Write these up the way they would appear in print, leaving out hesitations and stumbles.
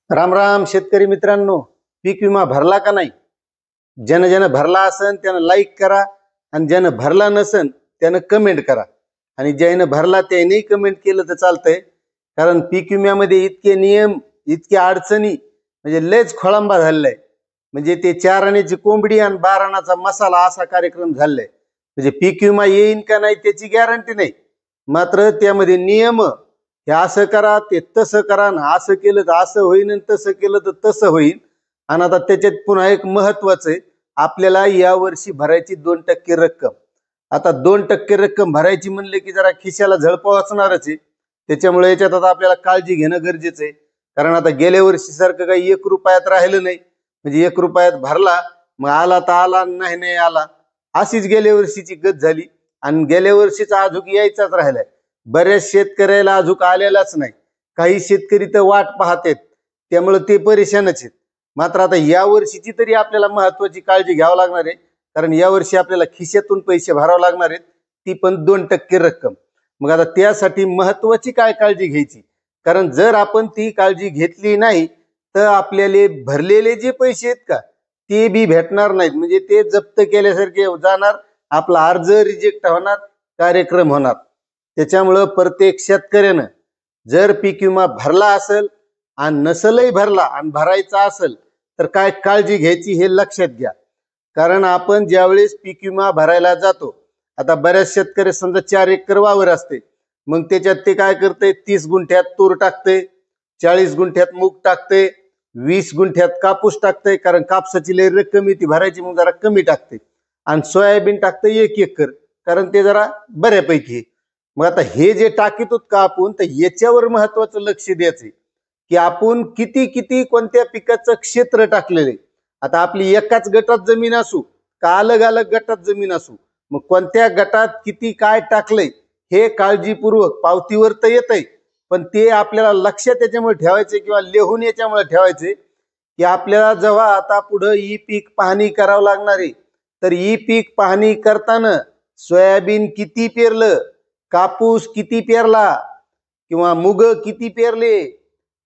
राम राम शेतकरी मित्रांनो, पीक विमा भरला का नाही? ज्यानं भरला असन त्यानं लाईक करा आणि ज्यानं भरला नसन त्यानं कमेंट करा. आणि ज्यानं भरला त्यानेही कमेंट केलं तर चालतंय. कारण पीक विम्यामध्ये इतके नियम, इतके अडचणी, म्हणजे लयच खोळंबा झालेला आहे. म्हणजे ते 4 आण्याची कोंबडी आणि 12 आण्याचा मसाला असा कार्यक्रम झालेला आहे. म्हणजे पीक विमा येईन का नाही त्याची गॅरंटी नाही, मात्र त्यामध्ये नियम, हे असं करा ते तसं करा, असं केलं तर असं होईन आणि तसं केलं तर तसं होईन. आणि आता त्याच्यात पुन्हा एक महत्वाचं आहे, आपल्याला यावर्षी भरायची 2% रक्कम. आता 2% रक्कम भरायची म्हणले की जरा खिशाला झळप वाचणारच आहे. त्याच्यामुळे याच्यात आता आपल्याला काळजी घेणं गरजेचं आहे. कारण आता गेल्या वर्षी सारखं काही 1 रुपयात राहिलं नाही. म्हणजे 1 रुपयात भरला मग आला तर आला, नाही आला, अशीच गेल्या वर्षीची गत झाली. आणि गेल्या वर्षीचा अजून यायचाच राहिलाय. बऱ्याच शेतकऱ्याला अजून आलेलाच नाही. काही शेतकरी तर वाट पाहतात, त्यामुळे ते परेशानच आहेत. मात्र आता या वर्षीची तरी आपल्याला महत्वाची काळजी घ्यावं लागणार आहे. कारण यावर्षी आपल्याला खिशातून पैसे भरावे लागणार आहेत, ती पण 2% रक्कम. मग आता त्यासाठी महत्वाची काय काळजी घ्यायची? कारण जर आपण ती काळजी घेतली नाही तर आपल्याला भरलेले जे पैसे आहेत का ते बी भेटणार नाहीत. म्हणजे ते जप्त केल्यासारखे जाणार, आपला अर्ज रिजेक्ट होणार, कार्यक्रम होणार. त्याच्यामुळं प्रत्येक शेतकऱ्यानं जर पीक विमा भरला असेल आणि नसलही भरला आणि भरायचा असेल तर काय काळजी घ्यायची हे लक्षात घ्या. कारण आपण ज्यावेळेस पीक विमा भरायला जातो, आता बऱ्याच शेतकरी समजा 4 एकर वावर असते, मग त्याच्यात ते काय करते, 30 गुंठ्यात तूर टाकते, 40 गुंठ्यात मूग टाकते, 20 गुंठ्यात कापूस टाकते. कारण कापसाची लई रक्कम ती भरायची, मग जरा कमी टाकते. आणि सोयाबीन टाकते 1 एकर, कारण ते जरा बऱ्यापैकी. मग आता हे जे टाकीत का आपण, तर याच्यावर महत्वाचं लक्ष द्यायचं की आपण किती किती कोणत्या पिकाचं क्षेत्र टाकलेले. आता आपली एकाच गटात जमीन असू का अलग अलग गटात जमीन असू, मग कोणत्या गटात किती काय टाकलंय हे काळजीपूर्वक पावतीवर तर येतंय, पण ते आपल्याला लक्षात त्याच्यामुळे ठेवायचे किंवा लिहून याच्यामुळे ठेवायचे की आपल्याला जेव्हा आता पुढे ई पीक पाहणी करावं लागणार आहे, तर ई पीक पाहणी करताना सोयाबीन किती पेरलं, कापूस किती पेरला, किंवा मुग किती पेरले,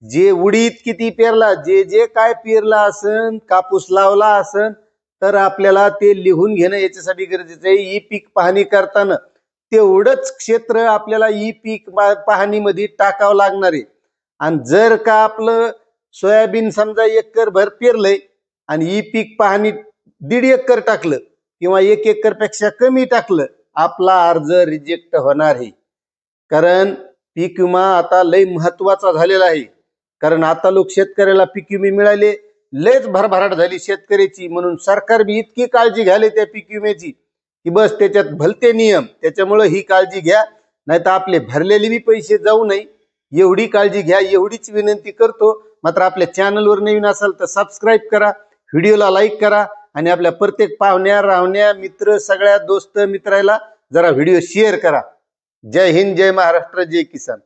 जे उडीद किती पेरला, जे जे काय पेरला असन, कापूस लावला असन, तर आपल्याला ते लिहून घेणं याच्यासाठी गरजेचं आहे. ई पीक पाहणी करताना तेवढंच क्षेत्र आपल्याला ई पीक पाहणीमध्ये टाकावं लागणार आहे. आणि जर का आपलं सोयाबीन समजा 1 एकर भर पेरलंय आणि ई पीक पाहणी 1.5 एकर टाकलं किंवा 1 एकर पेक्षा कमी टाकलं, आपला अर्ज रिजेक्ट होणार आहे. कारण पीक विमा आता लय महत्वाचा झालेला आहे. कारण आता लोक शेतकऱ्याला पीक विमे मिळाले, लयच भरभराट झाली शेतकऱ्याची. म्हणून सरकार बी इतकी काळजी घ्याले त्या पीक विम्याची की बस त्याच्यात भलते नियम. त्याच्यामुळे ही काळजी घ्या, नाही तर आपले भरलेले बी पैसे जाऊ नये, एवढी काळजी घ्या, एवढीच विनंती करतो. मात्र आपल्या चॅनलवर नवीन असाल तर सबस्क्राईब करा, व्हिडिओला लाईक करा आणि आपल्या प्रत्येक पाहुण्या रावण्या मित्र सगळ्या दोस्त मित्राला जरा व्हिडिओ शेअर करा. जय हिंद, जय महाराष्ट्र, जय किसान.